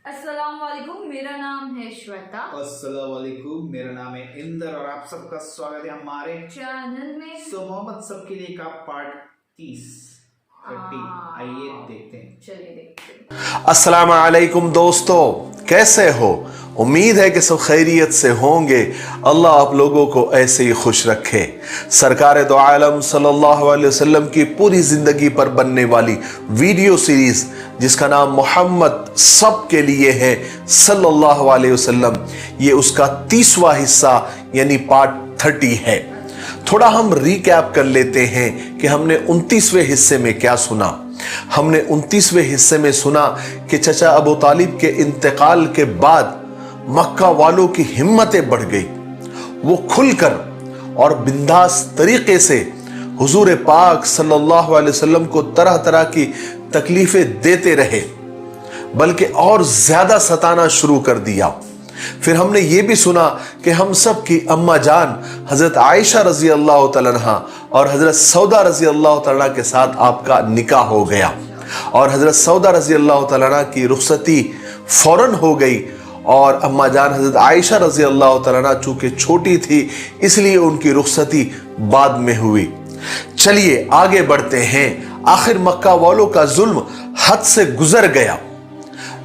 अस्सलाम वालेकुम, मेरा नाम है श्वेता। अस्सलाम वालेकुम, मेरा नाम है इंदर और आप सबका स्वागत है हमारे चैनल में। सो मोहम्मद सबके लिए का पार्ट 30 आइए देखते हैं। चलिए देखते हैं। अस्सलाम वालेकुम दोस्तों, कैसे हो? उम्मीद है कि सब खैरियत से होंगे। अल्लाह आप लोगों को ऐसे ही खुश रखे। सरकार दो आलम सल्लल्लाहु अलैहि वसल्लम की पूरी जिंदगी पर बनने वाली वीडियो सीरीज जिसका नाम मोहम्मद सब के लिए है सल्लल्लाहु अलैहि वसल्लम, ये उसका 30वां हिस्सा यानी पार्ट 30 है। थोड़ा हम रिकैप कर लेते हैं कि हमने 29वें हिस्से में क्या सुना। हमने 29वें हिस्से में सुना कि चचा अबू तालिब के इंतकाल के बाद मक्का वालों की हिम्मतें बढ़ गई। वो खुलकर और बिंदास तरीके से हुजूर पाक सल्लल्लाहु अलैहि वसल्लम को तरह तरह की तकलीफें देते रहे, बल्कि और ज्यादा सताना शुरू कर दिया। फिर हमने ये भी सुना कि हम सब की अम्मा जान हजरत आयशा रजी अल्लाह तआला अन्हा और हजरत सौदा रजी अल्लाह तआला के साथ आपका निकाह हो गया और हजरत सौदा रजी अल्लाह तआला की रुखसती फौरन हो गई और अम्मा जान हजरत आयशा रजी अल्लाह तआला चूंकि छोटी थी इसलिए उनकी रुखसती बाद में हुई। चलिए आगे बढ़ते हैं। आखिर मक्का वालों का जुल्म हद से गुजर गया।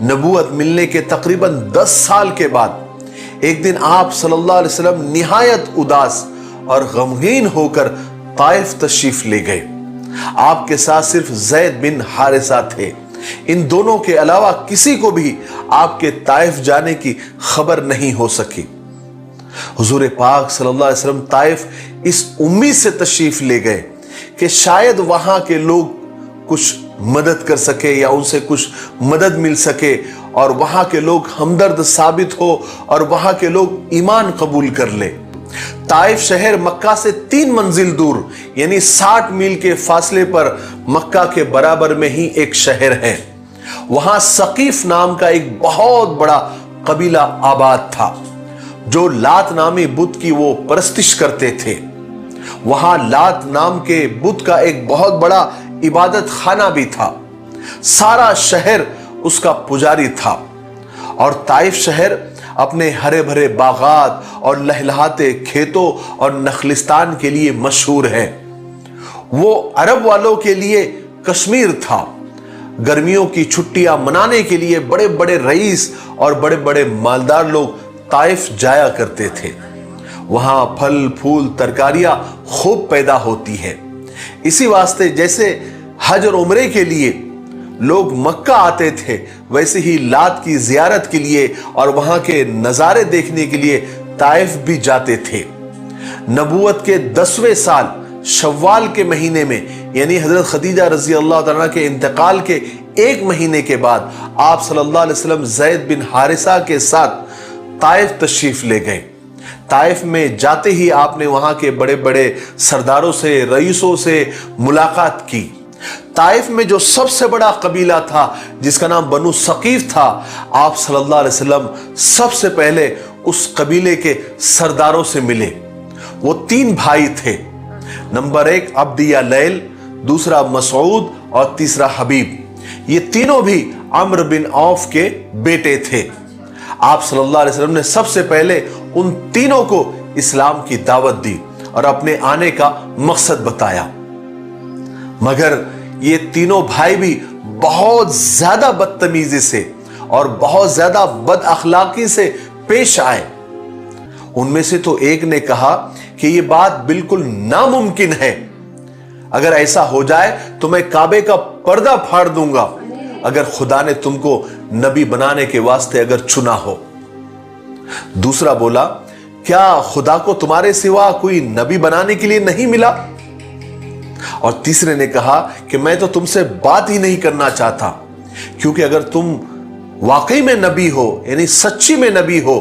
नबूवत मिलने के तकरीबन 10 साल के बाद एक दिन आप सल्लल्लाहु अलैहि वसल्लम निहायत उदास और गमगीन होकर ताइफ तशरीफ ले गए। आपके साथ सिर्फ ज़ैद बिन हारिसा थे। इन दोनों के अलावा किसी को भी आपके ताइफ जाने की खबर नहीं हो सकी। हुजूर पाक सल्लल्लाहु अलैहि वसल्लम ताइफ इस उम्मीद से तशरीफ ले गए कि शायद वहां के लोग कुछ मदद कर सके या उनसे कुछ मदद मिल सके और वहां के लोग हमदर्द साबित हो और वहां के लोग ईमान कबूल कर ले। ताइफ शहर मक्का से 3 मंजिल दूर यानी 60 मील के फासले पर मक्का के बराबर में ही एक शहर है। वहां सकीफ नाम का एक बहुत बड़ा कबीला आबाद था जो लात नामी बुत की वो परस्तिश करते थे। वहां लात नाम के बुत का एक बहुत बड़ा इबादत खाना भी था। सारा शहर उसका पुजारी था और ताइफ शहर अपने हरे भरे बागात और लहलहाते खेतों और नखलिस्तान के लिए मशहूर है। वो अरब वालों के लिए कश्मीर था। गर्मियों की छुट्टियां मनाने के लिए बड़े बड़े रईस और बड़े बड़े मालदार लोग ताइफ जाया करते थे। वहां फल फूल तरकारियां खूब पैदा होती है। इसी वास्ते जैसे हज और उम्रे के लिए लोग मक्का आते थे वैसे ही लात की जियारत के लिए और वहां के नजारे देखने के लिए ताइफ भी जाते थे। नबूवत के 10वें साल शव्वाल के महीने में यानी हजरत खदीजा रजी अल्लाह तआला के इंतकाल के 1 महीने के बाद आप सल्लल्लाहु अलैहि वसल्लम ज़ैद बिन हारिसा के साथ ताइफ तशरीफ ले गए। ताइफ में जाते ही आपने वहां के बड़े बड़े सरदारों से रईसों से मुलाकात की। ताइफ में जो सबसे बड़ा कबीला था जिसका नाम बनु सकीफ था, आप सल्लल्लाहु अलैहि वसल्लम सबसे पहले उस कबीले के सरदारों से मिले। वो 3 भाई थे। नंबर 1 अब्दिया लैल, दूसरा मसऊद और तीसरा हबीब। ये तीनों भी अम्र बिन औफ के बेटे थे। आप सल्लल्लाहु अलैहि वसल्लम ने सबसे पहले उन तीनों को इस्लाम की दावत दी और अपने आने का मकसद बताया। मगर ये तीनों भाई भी बहुत ज्यादा बदतमीजी से और बहुत ज्यादा बद अखलाकी से पेश आए। उनमें से तो एक ने कहा कि यह बात बिल्कुल नामुमकिन है। अगर ऐसा हो जाए तो मैं काबे का पर्दा फाड़ दूंगा अगर खुदा ने तुमको नबी बनाने के वास्ते अगर चुना हो। दूसरा बोला, क्या खुदा को तुम्हारे सिवा कोई नबी बनाने के लिए नहीं मिला? और तीसरे ने कहा कि मैं तो तुमसे बात ही नहीं करना चाहता, क्योंकि अगर तुम वाकई में नबी हो यानी सच्ची में नबी हो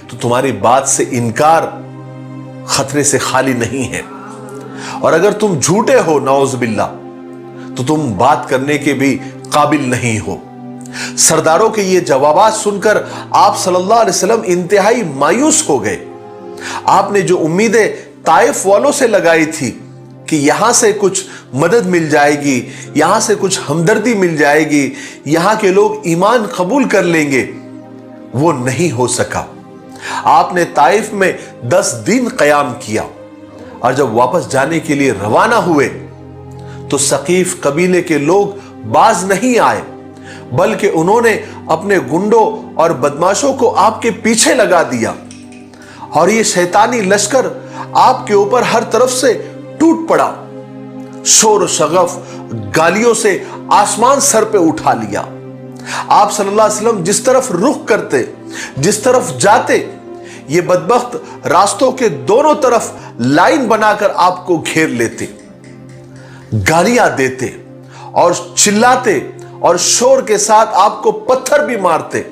तो तुम्हारी बात से इनकार खतरे से खाली नहीं है, और अगर तुम झूठे हो नौज बिल्ला तो तुम बात करने के भी काबिल नहीं हो। सरदारों के ये जवाबात सुनकर आप सल्लल्लाहु अलैहि वसल्लम इंतहाई मायूस हो गए। आपने जो उम्मीदें ताइफ वालों से लगाई थी कि यहां से कुछ मदद मिल जाएगी, यहां से कुछ हमदर्दी मिल जाएगी, यहां के लोग ईमान कबूल कर लेंगे, वो नहीं हो सका। आपने ताइफ में 10 दिन कयाम किया और जब वापस जाने के लिए रवाना हुए तो सकीफ कबीले के लोग बाज नहीं आए, बल्कि उन्होंने अपने गुंडों और बदमाशों को आपके पीछे लगा दिया और ये शैतानी लश्कर आपके ऊपर हर तरफ से टूट पड़ा। शोर शगफ गालियों से आसमान सर पे उठा लिया। आप सल्लल्लाहु अलैहि वसल्लम जिस तरफ रुख करते, जिस तरफ जाते, ये बदबख्त रास्तों के दोनों तरफ लाइन बनाकर आपको घेर लेते, गालियां देते और चिल्लाते और शोर के साथ आपको पत्थर भी मारते।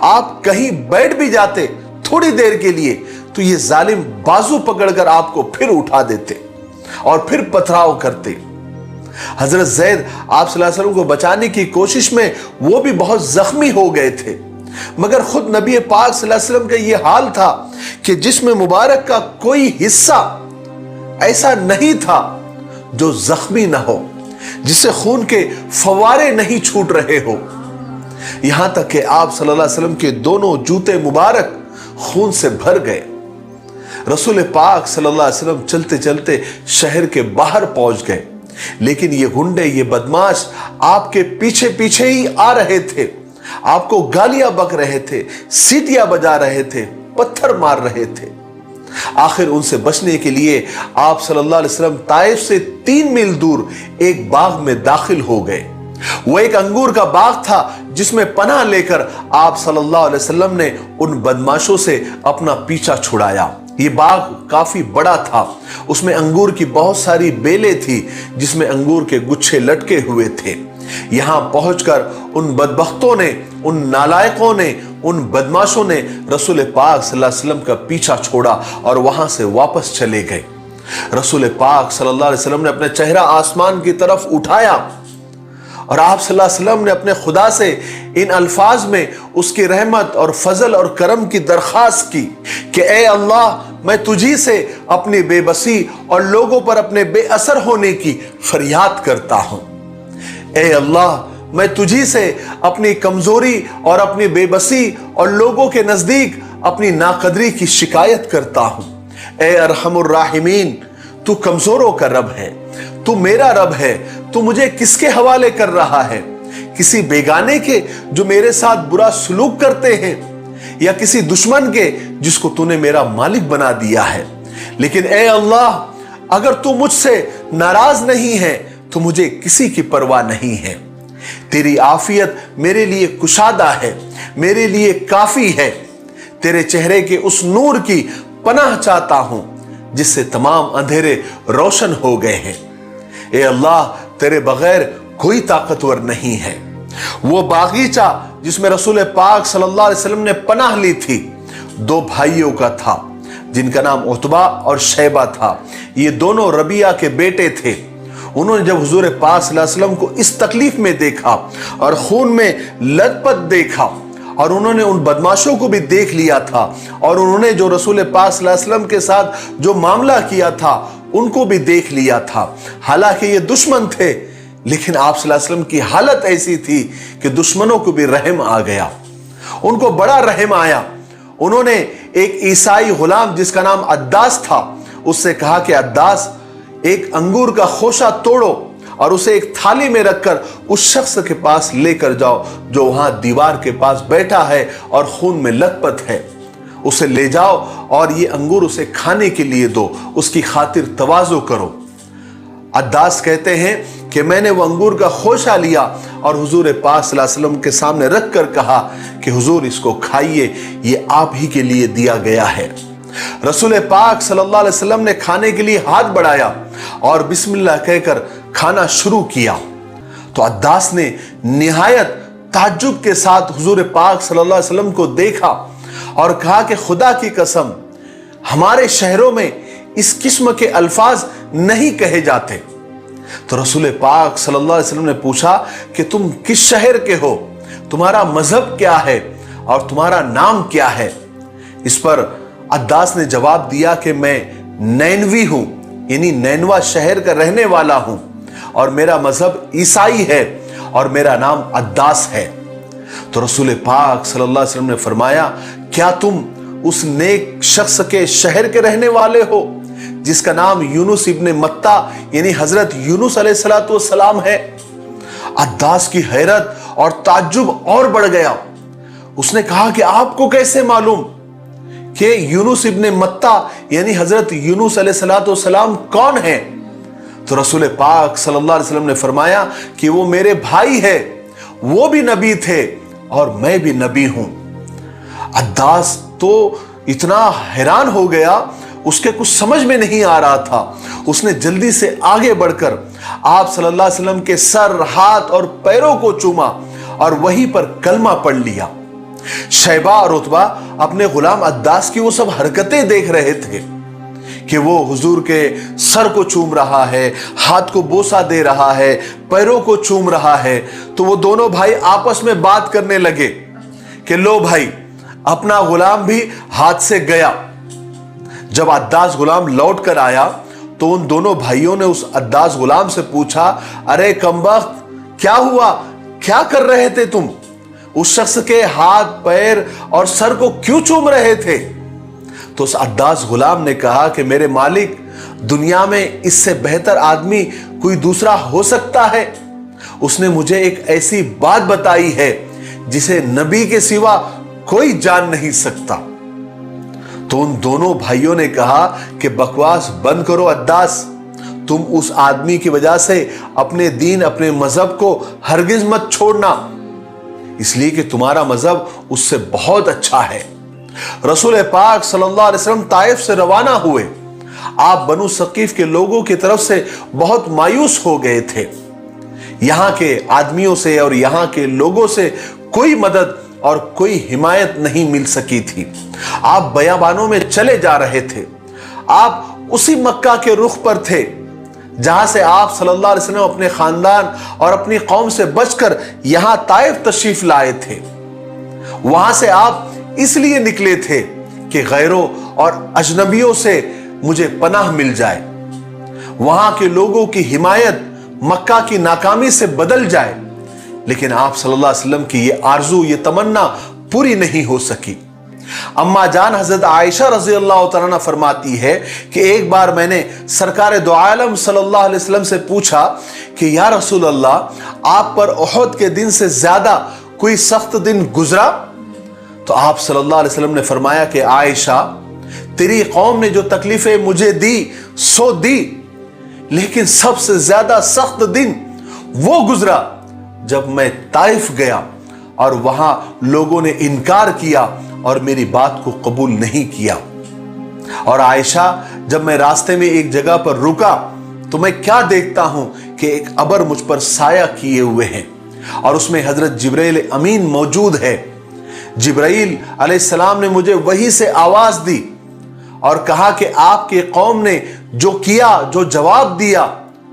आप कहीं बैठ भी जाते थोड़ी देर के लिए तो ये जालिम बाजू पकड़कर आपको फिर उठा देते और फिर पथराव करते। हजरत ज़ैद आप सल्लल्लाहु अलैहि वसल्लम को बचाने की कोशिश में वो भी बहुत जख्मी हो गए थे, मगर खुद नबी पाक सल्लल्लाहु अलैहि वसल्लम का ये हाल था कि जिस्म मुबारक का कोई हिस्सा ऐसा नहीं था जो जख्मी ना हो, जिससे खून के फवारे नहीं छूट रहे हो। यहां तक कि आप सल्लल्लाहु अलैहि वसल्लम के दोनों जूते मुबारक खून से भर गए। रसूल पाक सल्लल्लाहु अलैहि वसल्लम चलते चलते शहर के बाहर पहुंच गए, लेकिन ये गुंडे, ये बदमाश आपके पीछे पीछे ही आ रहे थे, आपको गालियां बक रहे थे, सीटियां बजा रहे थे, पत्थर मार रहे थे। आखिर उनसे बचने के लिए आप सल्लल्लाहु अलैहि वसल्लम ताइफ से 3 मील दूर एक बाग में दाखिल हो गए। वो एक अंगूर का बाग था जिसमें पनाह लेकर आप सल्लल्लाहु अलैहि वसल्लम ने उन बदमाशों से अपना पीछा छुड़ाया। ये बाग काफी बड़ा था, उसमें अंगूर की बहुत सारी बेलें थी जिसमें अंगूर के गुच्छे लटके हुए थे। यहां पहुंचकर उन बदबख्तों ने, उन नालायकों ने, उन बदमाशों ने रसूल पाक सल्लल्लाहु अलैहि वसल्लम का पीछा छोड़ा और वहां से वापस चले गए। रसूल पाक सल्लल्लाहु अलैहि वसल्लम ने अपना चेहरा आसमान की तरफ उठाया और आप सल्लल्लाहु अलैहि वसल्लम ने अपने खुदा से इन अल्फाज में उसकी रहमत और फजल और करम की दरख्वास्त की कि ए अल्लाह, मैं तुझी से अपनी बेबसी और लोगों पर अपने बेअसर होने की फरियाद करता हूं। ए अल्लाह, मैं तुझी से अपनी कमजोरी और अपनी बेबसी और लोगों के नजदीक अपनी नाकदरी की शिकायत करता हूं। ए अरहमुर राहिमीन, तू कमजोरों का रब है, तू मेरा रब है, तू मुझे किसके हवाले कर रहा है? किसी बेगाने के जो मेरे साथ बुरा सलूक करते हैं, या किसी दुश्मन के जिसको तूने मेरा मालिक बना दिया है? लेकिन ए अल्लाह, अगर तू मुझसे नाराज नहीं है तो मुझे किसी की परवाह नहीं है। तेरी आफियत मेरे लिए कुशादा है, मेरे लिए काफी है। तेरे चेहरे के उस नूर की पनाह चाहता हूं जिससे तमाम अंधेरे रोशन हो गए हैं। ए अल्लाह, तेरे बगैर कोई ताकतवर नहीं है। वो बागीचा जिसमें रसूल पाक सल्लल्लाहु अलैहि वसल्लम ने पनाह ली थी, 2 भाइयों का था जिनका नाम उतबा और शैबा था। ये दोनों रबिया के बेटे थे। उन्होंने जब हुजूर पाक सल्लल्लाहु अलैहि वसल्लम को इस तकलीफ में देखा और खून में लथपथ देखा, और उन्होंने उन बदमाशों को भी देख लिया था, और उन्होंने जो रसूल पाक सल्लल्लाहु अलैहि वसल्लम के साथ जो मामला किया था उनको भी देख लिया था। हालांकि ये दुश्मन थे, लेकिन आप सल्लल्लाहु अलैहि वसल्लम की हालत ऐसी थी कि दुश्मनों को भी रहम आ गया, उनको बड़ा रहम आया। उन्होंने एक ईसाई गुलाम जिसका नाम अद्दास था, उससे कहा कि अद्दास, एक अंगूर का खोशा तोड़ो और उसे एक थाली में रखकर उस शख्स के पास लेकर जाओ जो वहां दीवार के पास बैठा है और खून में लथपथ है। उसे ले जाओ और ये अंगूर उसे खाने के लिए दो, उसकी खातिर तवाज़ो करो। अद्दास कहते हैं कि मैंने वो अंगूर का खोशा लिया और हुजूर पाक सल्लल्लाहु अलैहि वसल्लम के सामने रख कर कहा कि हुजूर, इसको खाइए, ये आप ही के लिए दिया गया है। रसूल पाक सल्लल्लाहु अलैहि वसल्लम ने खाने के लिए हाथ बढ़ाया और बिस्मिल्लाह कहकर खाना शुरू किया तो अद्दास ने निहायत ताज्जुब के साथ हुजूर पाक सल्लल्लाहु अलैहि वसल्लम को देखा और कहा कि खुदा की कसम, हमारे शहरों में इस किस्म के अल्फाज नहीं कहे जाते। तो रसूल पाक सल्लल्लाहु अलैहि वसल्लम ने पूछा कि तुम किस शहर के हो, तुम्हारा मजहब क्या है और तुम्हारा नाम क्या है? इस पर अद्दास ने जवाब दिया कि मैं नैनवी हूं, यानी नैनवा शहर का रहने वाला हूं, और मेरा मजहब ईसाई है और मेरा नाम अद्दास है। तो रसूल पाक सल्लल्लाहु अलैहि वसल्लम ने फरमाया, क्या तुम उस नेक शख्स के शहर के रहने वाले हो जिसका नाम यूनुस इब्ने मत्ता यानी हजरत यूनुस अलैहिस्सलाम है? अद्दास की हैरत और ताज्जुब और बढ़ गया। उसने कहा कि आपको कैसे मालूम कि यूनुस इब्ने मत्ता यानी हजरत यूनुस अलैहिस्सलाम कौन है? तो रसूल पाक सल्लल्लाहु अलैहि वसल्लम ने फरमाया कि वो मेरे भाई है, वो भी नबी थे और मैं भी नबी हूं। अद्दास तो इतना हैरान हो गया, उसके कुछ समझ में नहीं आ रहा था। उसने जल्दी से आगे बढ़कर आप सल्लल्लाहु अलैहि वसल्लम के सर, हाथ और पैरों को चूमा और वहीं पर कलमा पढ़ लिया। शैबा और उतबा अपने गुलाम अद्दास की वो सब हरकतें देख रहे थे कि वो हुजूर के सर को चूम रहा है, हाथ को बोसा दे रहा है, पैरों को चूम रहा है। तो वो दोनों भाई आपस में बात करने लगे कि लो भाई, अपना गुलाम भी हाथ से गया। जब अद्दास गुलाम लौट कर आया तो उन दोनों भाइयों ने उस अद्दास गुलाम से पूछा, अरे कमबख्त, क्या हुआ, क्या कर रहे थे तुम? उस शख्स के हाथ, पैर और सर को क्यों चूम रहे थे? तो उस अद्दास गुलाम ने कहा कि मेरे मालिक, दुनिया में इससे बेहतर आदमी कोई दूसरा हो सकता है? उसने मुझे एक ऐसी बात बताई है जिसे नबी के सिवा कोई जान नहीं सकता। तो उन दोनों भाइयों ने कहा कि बकवास बंद करो अद्दास, तुम उस आदमी की वजह से अपने दीन, अपने मजहब को हरगिज मत छोड़ना, इसलिए कि तुम्हारा मजहब उससे बहुत अच्छा है। रसूल पाक सल्लल्लाहु अलैहि वसल्लम ताइफ से रवाना हुए। आप बनु सकीफ के लोगों की तरफ से बहुत मायूस हो गए थे। यहां के आदमियों से और यहां के लोगों से कोई मदद और कोई हिमायत नहीं मिल सकी थी। आप बयाबानों में चले जा रहे थे। आप उसी मक्का के रुख पर थे जहां से आप सल्लल्लाहु अलैहि वसल्लम अपने खानदान और अपनी कौम से बचकर यहां ताइफ तशरीफ लाए थे। वहां से आप इसलिए निकले थे कि गैरों और अजनबियों से मुझे पनाह मिल जाए, वहां के लोगों की हिमायत मक्का की नाकामी से बदल जाए। लेकिन आप सल्लल्लाहु अलैहि वसल्लम की ये आरजू, ये तमन्ना पूरी नहीं हो सकी। अम्मा जान हजरत आयशा रज़ी अल्लाह तआला अन्हा फरमाती है कि एक बार मैंने सरकार दो आलम सल्लल्लाहु अलैहि वसल्लम से पूछा कि या रसूल अल्लाह, आप पर उहद के दिन से ज्यादा कोई सख्त दिन गुजरा? तो आप सल्लल्लाहु अलैहि वसल्लम ने फरमाया कि आयशा, तेरी कौम ने जो तकलीफें मुझे दी सो दी, लेकिन सबसे ज्यादा सख्त दिन वो गुजरा जब मैं ताइफ गया और वहां लोगों ने इनकार किया और मेरी बात को कबूल नहीं किया। और आयशा, जब मैं रास्ते में एक जगह पर रुका तो मैं क्या देखता हूं कि एक अबर मुझ पर साया किए हुए हैं और उसमें हजरत जिब्राइल अमीन मौजूद है। जिब्राइल अलैहिस्सलाम ने मुझे वही से आवाज दी और कहा कि आपके कौम ने जो किया, जो जवाब दिया,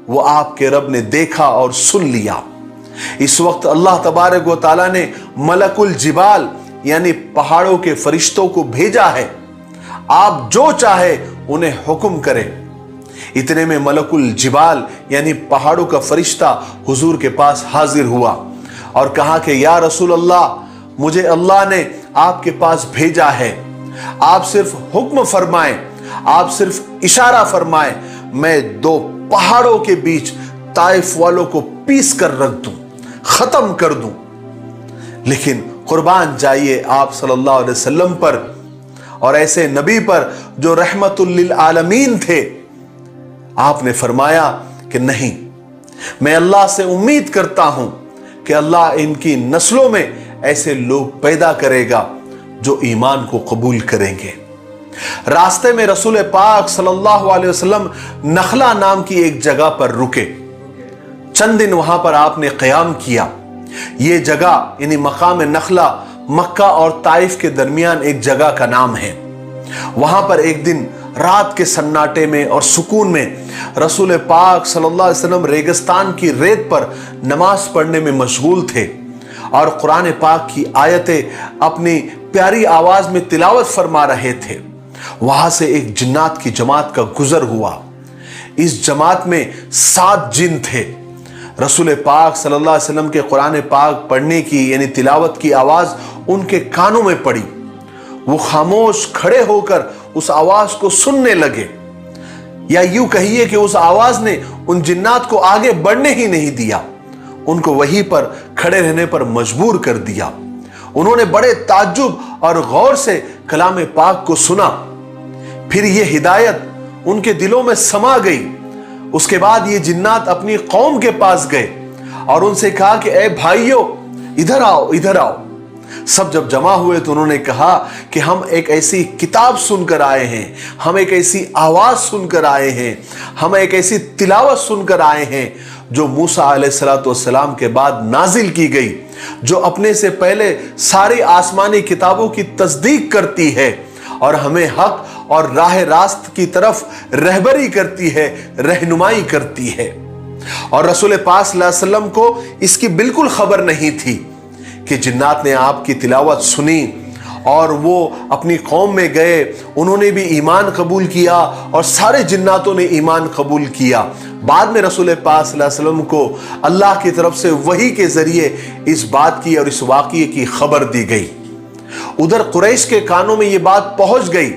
वो आपके रब ने देखा और सुन लिया। इस वक्त अल्लाह तबारक व तआला ने मलकुल जिबाल यानी पहाड़ों के फरिश्तों को भेजा है, आप जो चाहे उन्हें हुक्म करें। इतने में मलकुल जिबाल यानी पहाड़ों का फरिश्ता हुजूर के पास हाजिर हुआ और कहा कि या रसूल अल्लाह, मुझे अल्लाह ने आपके पास भेजा है, आप सिर्फ हुक्म फरमाएं, आप सिर्फ इशारा फरमाएं, मैं दो पहाड़ों के बीच ताइफ वालों को पीस कर रख दूं, खत्म कर दूं। लेकिन कुर्बान जाइए आप सल्लल्लाहु अलैहि वसल्लम पर और ऐसे नबी पर जो रहमतुल लिल आलमीन थे। आपने फरमाया कि नहीं, मैं अल्लाह से उम्मीद करता हूं कि अल्लाह इनकी नस्लों में ऐसे लोग पैदा करेगा जो ईमान को कबूल करेंगे। रास्ते में रसूल पाक सल्लल्लाहु अलैहि वसल्लम नखला नाम की एक जगह पर रुके। चंद दिन वहां पर आपने क़याम किया। ये जगह यानी मकाम नखला मक्का और ताइफ के दरमियान एक जगह का नाम है। वहां पर एक दिन रात के सन्नाटे में और सुकून में रसूल पाक सल्लल्लाहु अलैहि वसल्लम रेगिस्तान की रेत पर नमाज पढ़ने में मशगूल थे और कुरान पाक की आयतें अपनी प्यारी आवाज में तिलावत फरमा रहे थे। वहां से एक जिन्नात की जमात का गुजर हुआ। इस जमात में 7 जिन थे। रसूल पाक सल्लल्लाहु अलैहि वसल्लम के कुरान पाक पढ़ने की यानी तिलावत की आवाज उनके कानों में पड़ी। वो खामोश खड़े होकर उस आवाज को सुनने लगे, या यूं कहिए कि उस आवाज ने उन जिन्नात को आगे बढ़ने ही नहीं दिया, उनको वहीं पर खड़े रहने पर मजबूर कर दिया। उन्होंने बड़े ताज्जुब और गौर से कलाम पाक को सुना, फिर ये हिदायत उनके दिलों में समा गई। उसके बाद ये जिन्नात अपनी कौम के पास गए और उनसे कहा कि ए भाइयों, इधर आओ, इधर आओ। सब जब जमा हुए तो उन्होंने कहा कि हम एक ऐसी किताब सुनकर आए हैं, हम एक ऐसी आवाज सुनकर आए हैं, हम एक ऐसी तिलावत सुनकर आए हैं जो मूसा अलैहिस्सलाम के बाद नाजिल की गई, जो अपने से पहले सारी आसमानी किताबों की तस्दीक करती है और हमें हक और राह रास्त की तरफ रहबरी करती है, रहनुमाई करती है। और रसूल पाक सल्लल्लाहु अलैहि वसल्लम को इसकी बिल्कुल खबर नहीं थी कि जिन्नात ने आपकी तिलावत सुनी और वो अपनी कौम में गए, उन्होंने भी ईमान कबूल किया और सारे जिन्नातों ने ईमान कबूल किया। बाद में रसूल पाक सल्लल्लाहु अलैहि वसल्लम को अल्लाह की तरफ से वही के जरिए इस बात की और इस वाक़ये की खबर दी गई। उधर कुरैश के कानों में ये बात पहुंच गई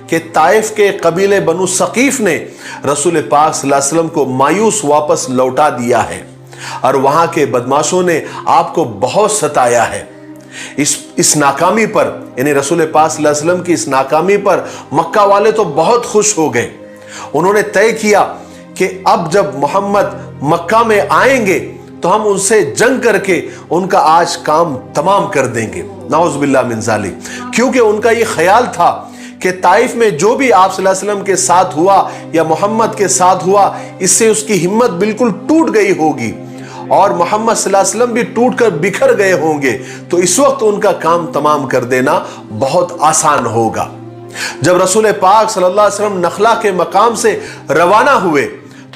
कि ताइफ के कबीले बनु सकीफ ने रसूल पाक सल्लल्लाहु अलैहि वसल्लम को मायूस वापस लौटा दिया है और वहां के बदमाशों ने आपको बहुत सताया है। इस नाकामी पर यानी रसूल पाक सल्लल्लाहु अलैहि वसल्लम की इस नाकामी पर मक्का वाले तो बहुत खुश हो गए। उन्होंने तय किया कि अब जब मोहम्मद मक्का में आएंगे तो हम उनसे जंग करके उनका आज काम तमाम कर देंगे, नाउज़ बिल्लाह मिन ज़ालिक। क्योंकि उनका ये ख्याल था कि ताइफ में जो भी आप सल्लल्लाहु अलैहि वसल्लम के साथ हुआ या मोहम्मद के साथ हुआ, इससे उसकी हिम्मत बिल्कुल टूट गई होगी और मोहम्मद सल्लल्लाहु अलैहि वसल्लम भी टूट कर बिखर गए होंगे, तो इस वक्त उनका काम तमाम कर देना बहुत आसान होगा। जब रसूल पाक सल्लल्लाहु अलैहि वसल्लम नखला के मकाम से रवाना हुए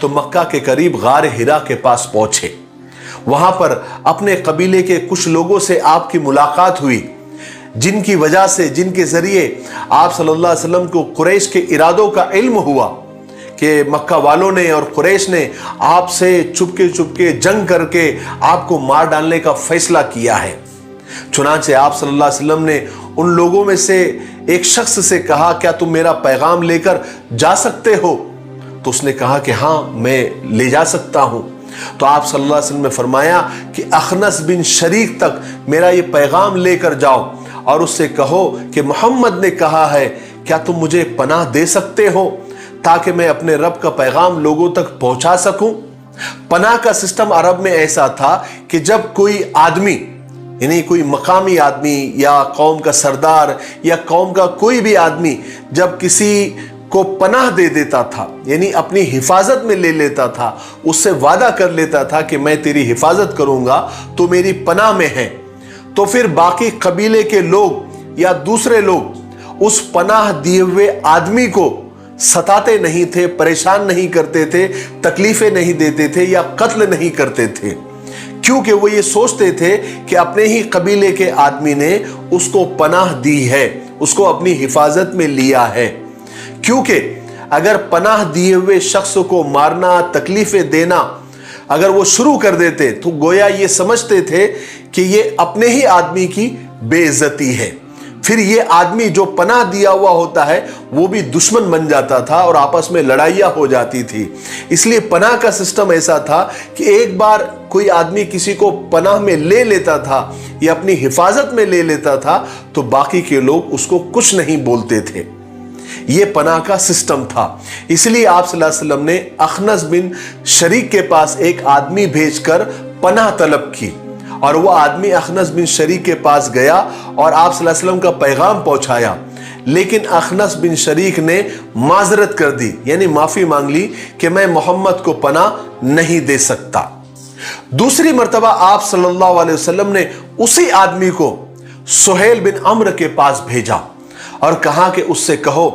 तो मक्का के करीब गार हिरा के पास पहुंचे। वहां पर अपने कबीले के कुछ लोगों से आपकी मुलाकात हुई, जिनकी वजह से, जिनके जरिए आप सल्लल्लाहु अलैहि वसल्लम को कुरैश के इरादों का इल्म हुआ कि मक्का वालों ने और कुरैश ने आपसे चुपके चुपके जंग करके आपको मार डालने का फैसला किया है। चुनांचे आप सल्लल्लाहु अलैहि वसल्लम ने उन लोगों में से एक शख्स से कहा, क्या तुम मेरा पैगाम लेकर जा सकते हो? तो उसने कहा कि हाँ, मैं ले जा सकता हूं। तो आप सल्लल्लाहु अलैहि वसल्लम ने फरमाया कि अखनस बिन शरीक तक मेरा ये पैगाम लेकर जाओ और उससे कहो कि मोहम्मद ने कहा है, क्या तुम मुझे पनाह दे सकते हो ताकि मैं अपने रब का पैगाम लोगों तक पहुंचा सकूं। पनाह का सिस्टम अरब में ऐसा था कि जब कोई आदमी यानी कोई मकामी आदमी या कौम का सरदार या कौम का कोई भी आदमी जब किसी को पनाह दे देता था यानी अपनी हिफाजत में ले लेता था, उससे वादा कर लेता था कि मैं तेरी हिफाजत करूंगा, तो मेरी पनाह में है, तो फिर बाकी कबीले के लोग या दूसरे लोग उस पनाह दिए हुए आदमी को सताते नहीं थे, परेशान नहीं करते थे, तकलीफें नहीं देते थे या कत्ल नहीं करते थे, क्योंकि वो ये सोचते थे कि अपने ही कबीले के आदमी ने उसको पनाह दी है, उसको अपनी हिफाजत में लिया है। क्योंकि अगर पनाह दिए हुए शख्स को मारना, तकलीफें देना अगर वो शुरू कर देते तो गोया ये समझते थे कि ये अपने ही आदमी की बेइज्जती है। फिर ये आदमी जो पनाह दिया हुआ होता है वो भी दुश्मन बन जाता था और आपस में लड़ाइयाँ हो जाती थी। इसलिए पनाह का सिस्टम ऐसा था कि एक बार कोई आदमी किसी को पनाह में ले लेता था या अपनी हिफाजत में ले लेता था तो बाकी के लोग उसको कुछ नहीं बोलते थे। ये पनाह का सिस्टम था। इसलिए आप सल्लल्लाहु अलैहि वसल्लम ने अखनस बिन शरीक के पास एक आदमी भेजकर पनाह तलब की और वो आदमी अखनस बिन शरीक के पास गया और आप सल्लल्लाहु अलैहि वसल्लम का पैगाम पहुंचाया। लेकिन अखनस बिन शरीक ने माजरत कर दी यानी माफी मांग ली कि मैं मोहम्मद को पनाह नहीं दे सकता। दूसरी मर्तबा आप सल्लल्लाहु अलैहि वसल्लम ने उसी आदमी को सुहेल बिन अम्र के पास भेजा और कहा कि उससे कहो,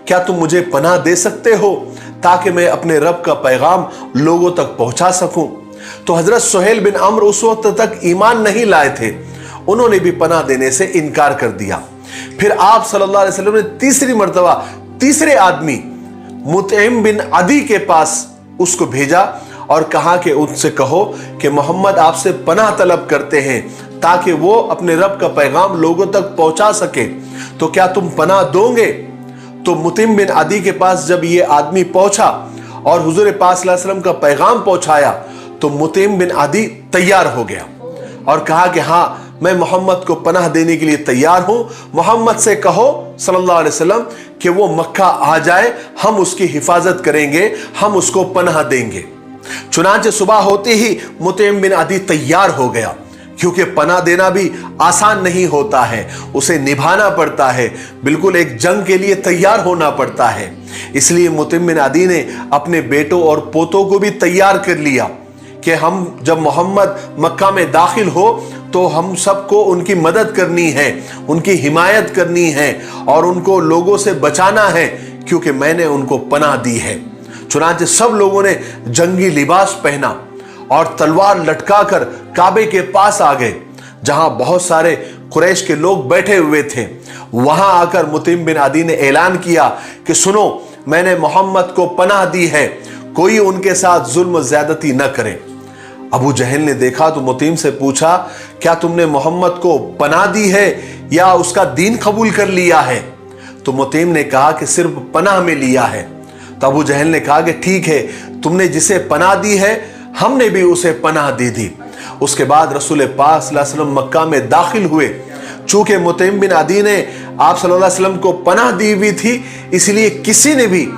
क्या तुम मुझे पनाह दे सकते हो ताकि मैं अपने रब का पैगाम लोगों तक पहुंचा सकूं। तो हजरत सुहेल बिन अम्र उस वक्त तक ईमान नहीं लाए थे, उन्होंने भी पनाह देने से इनकार कर दिया। फिर आप सल्लल्लाहु अलैहि वसल्लम ने तीसरी मर्तबा तीसरे आदमी मुतइम बिन अदी के पास उसको भेजा اور کہا کہ ان سے کہو کہ محمد آپ سے پناہ طلب کرتے ہیں تاکہ وہ اپنے رب کا پیغام لوگوں تک پہنچا سکے، تو کیا تم پناہ دو گے؟ تو مطعم بن عدی کے پاس جب یہ آدمی پہنچا اور حضور پاک صلی اللہ علیہ وسلم کا پیغام پہنچایا تو مطعم بن عدی تیار ہو گیا اور کہا کہ ہاں میں محمد کو پناہ دینے کے لیے تیار ہوں، محمد سے کہو صلی اللہ علیہ وسلم کہ وہ مکہ آ جائے، ہم اس کی حفاظت کریں گے، ہم اس کو پناہ دیں گے۔ چنانچہ صبح ہوتے ہی مطعم بن عدی تیار ہو گیا، کیونکہ پناہ دینا بھی آسان نہیں ہوتا ہے، اسے نبھانا پڑتا ہے، بالکل ایک جنگ کے لیے تیار ہونا پڑتا ہے۔ اس لیے مطعم بن عدی نے اپنے بیٹوں اور پوتوں کو بھی تیار کر لیا کہ ہم جب محمد مکہ میں داخل ہو تو ہم سب کو ان کی مدد کرنی ہے، ان کی حمایت کرنی ہے اور ان کو لوگوں سے بچانا ہے، کیونکہ میں نے ان کو پناہ دی ہے۔ چنانچہ سب لوگوں نے جنگی لباس پہنا اور تلوار لٹکا کر کعبے کے پاس آ گئے، جہاں بہت سارے قریش کے لوگ بیٹھے ہوئے تھے۔ وہاں آ کر مطعم بن عدی نے اعلان کیا کہ سنو، میں نے محمد کو پناہ دی ہے، کوئی ان کے ساتھ ظلم و زیادتی نہ کرے۔ ابو جہل نے دیکھا تو مطعم سے پوچھا، کیا تم نے محمد کو پناہ دی ہے یا اس کا دین قبول کر لیا ہے؟ تو مطعم نے کہا کہ صرف پناہ میں لیا ہے۔ تو ابو جہل نے کہا کہ ٹھیک ہے، تم نے جسے پناہ دی ہے ہم نے بھی اسے پناہ دے دی۔ اس کے بعد رسول پاک صلی اللہ علیہ وسلم مکہ میں داخل ہوئے۔ چونکہ مطعم بن عدی نے آپ صلی اللہ علیہ وسلم کو پناہ دی ہوئی تھی، اس لیے کسی نے بھی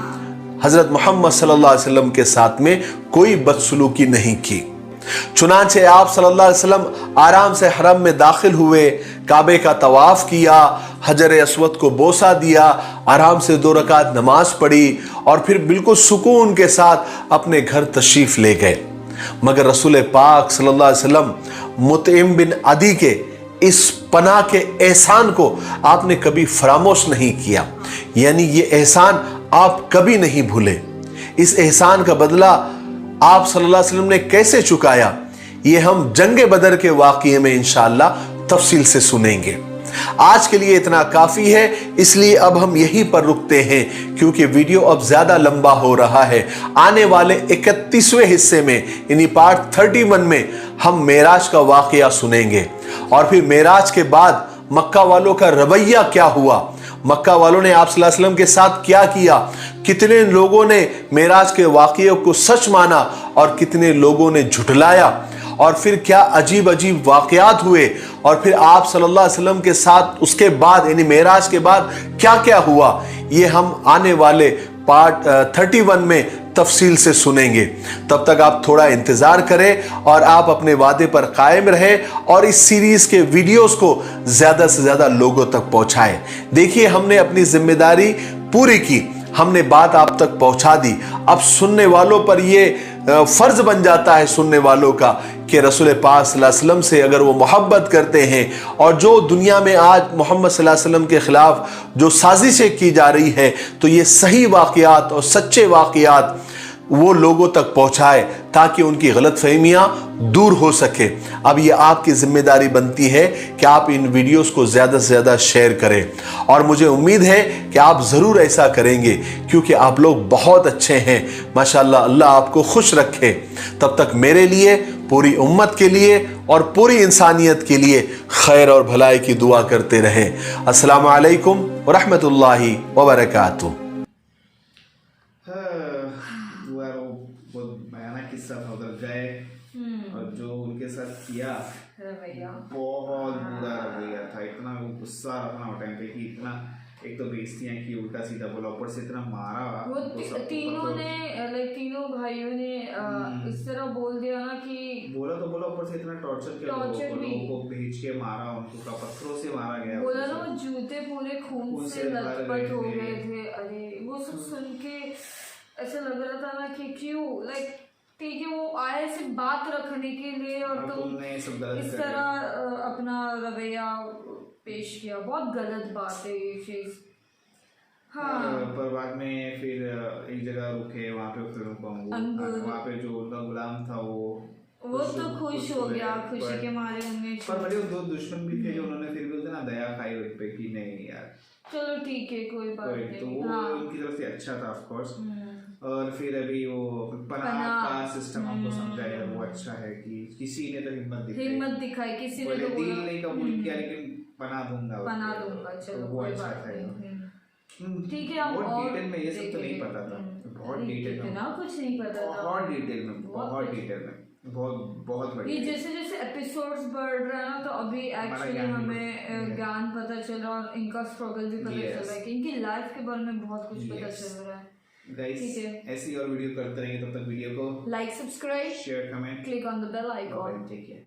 حضرت محمد صلی اللہ علیہ وسلم کے ساتھ میں کوئی بدسلوکی نہیں کی۔ چنانچہ آپ صلی اللہ علیہ وسلم آرام سے حرم میں داخل ہوئے، کعبے کا طواف کیا، حجر اسود کو بوسہ دیا، آرام سے 2 رکعت نماز پڑھی اور پھر بالکل سکون کے ساتھ اپنے گھر تشریف لے گئے۔ مگر رسول پاک صلی اللہ علیہ وسلم مطعم بن عدی کے اس پناہ کے احسان کو آپ نے کبھی فراموش نہیں کیا، یعنی یہ احسان آپ کبھی نہیں بھولے۔ اس احسان کا بدلہ آپ صلی اللہ علیہ وسلم نے کیسے چکایا، یہ ہم جنگ بدر کے واقعے میں انشاءاللہ تفصیل سے سنیں گے۔ آج کے لیے اتنا کافی ہے، اس لیے اب ہم یہیں پر رکتے ہیں، کیونکہ ویڈیو اب زیادہ لمبا ہو رہا ہے۔ آنے والے 31ویں حصے میں یعنی پارٹ 31 میں ہم معراج کا واقعہ سنیں گے، اور پھر معراج کے بعد مکہ والوں کا رویہ کیا ہوا، مکہ والوں نے آپ صلی اللہ علیہ وسلم کے ساتھ کیا کیا، کتنے لوگوں نے معراج کے واقعے کو سچ مانا اور کتنے لوگوں نے جھٹلایا، اور پھر کیا عجیب عجیب واقعات ہوئے، اور پھر آپ صلی اللہ علیہ وسلم کے ساتھ اس کے بعد یعنی معراج کے بعد کیا کیا ہوا، یہ ہم آنے والے پارٹ 31 میں تفصیل سے سنیں گے۔ تب تک آپ تھوڑا انتظار کریں اور آپ اپنے وعدے پر قائم رہیں اور اس سیریز کے ویڈیوز کو زیادہ سے زیادہ لوگوں تک پہنچائیں۔ دیکھیے، ہم نے اپنی ذمہ داری پوری کی، ہم نے بات آپ تک پہنچا دی۔ اب سننے والوں پر یہ فرض بن جاتا ہے سننے والوں کا کہ رسول پاک صلی اللہ علیہ وسلم سے اگر وہ محبت کرتے ہیں، اور جو دنیا میں آج محمد صلی اللہ علیہ وسلم کے خلاف جو سازشیں کی جا رہی ہے، تو یہ صحیح واقعات اور سچے واقعات وہ لوگوں تک پہنچائے تاکہ ان کی غلط فہمیاں دور ہو سکے۔ اب یہ آپ کی ذمہ داری بنتی ہے کہ آپ ان ویڈیوز کو زیادہ سے زیادہ شیئر کریں، اور مجھے امید ہے کہ آپ ضرور ایسا کریں گے، کیونکہ آپ لوگ بہت اچھے ہیں ماشاءاللہ۔ اللہ آپ کو خوش رکھے۔ تب تک میرے لیے، پوری امت کے لیے اور پوری انسانیت کے لیے خیر اور بھلائی کی دعا کرتے رہیں۔ السلام علیکم ورحمۃ اللہ وبرکاتہ۔ قصہ تھا، ادھر گئے اور جو ان کے ساتھ کیا بہت برا رویہ تھا، اتنا غصہ رکھنا ٹائم پہ کہ اتنا ایک تو بےزتیاں کی، الٹا سیدھا بولا، اوپر سے اتنا مارا۔ وہ تینوں نے تینوں بھائیوں نے اس طرح بول دیا نا کہ بولا تو بولا، اوپر سے اتنا ٹارچر کیا، لوگوں کو بھیج کے مارا، ان کو پتھروں سے مارا گیا، بولا نا وہ جوتے پورے خون سے لت پت ہو گئے تھے۔ ارے وہ سب سن کے ایسا لگ رہا تھا نا کہ کیوں، لائک ٹھیک ہے وہ آئے صرف بات رکھنے کے لیے اور تم اس طرح اپنا رویہ پیش کیا، بہت غلط بات ہے یہ چیز۔ ہاں، پر بعد میں پھر ایک جگہ رکے، وہاں پہ وہاں پہ جو ان کا غلام تھا وہ वो तो खुश हो गया, खुशी के मारे उन्हें पर बड़े दो दुश्मन भी थे जो उन्होंने फिर भी ना दया खाई उस पे कि नहीं यार चलो ठीक है कोई बात तो नहीं। वो हाँ उनकी तरफ से अच्छा था ऑफ कोर्स। और फिर अभी वो पनाह का सिस्टम हमको समझाया, वो अच्छा है कि किसी ने तो हिम्मत दिखाई, किसी ने तो दिल नहीं कबूल किया लेकिन पनाह दूंगा, चलो वो कोई अच्छा बात था। नहीं। ठीक है, हम बहुत और डिटेल में ये सब तो नहीं पता था, बहुत डिटेल में, इतना कुछ नहीं पता था, बहुत डिटेल में, बहुत डिटेल में, बहुत बहुत ये बढ़िया। जैसे जैसे एपिसोड्स बढ़ रहा है ना तो अभी एक्चुअली ज्ञान हमें ज्ञान पता चल रहा है और इनका स्ट्रगल भी पता चल रहा है कि इनकी लाइफ के बारे में बहुत कुछ पता चल रहा है। गाइस ठीक है, ऐसी और वीडियो करते रहेंगे, तब तक वीडियो को like, subscribe, share, comment, click on the bell icon. Take care.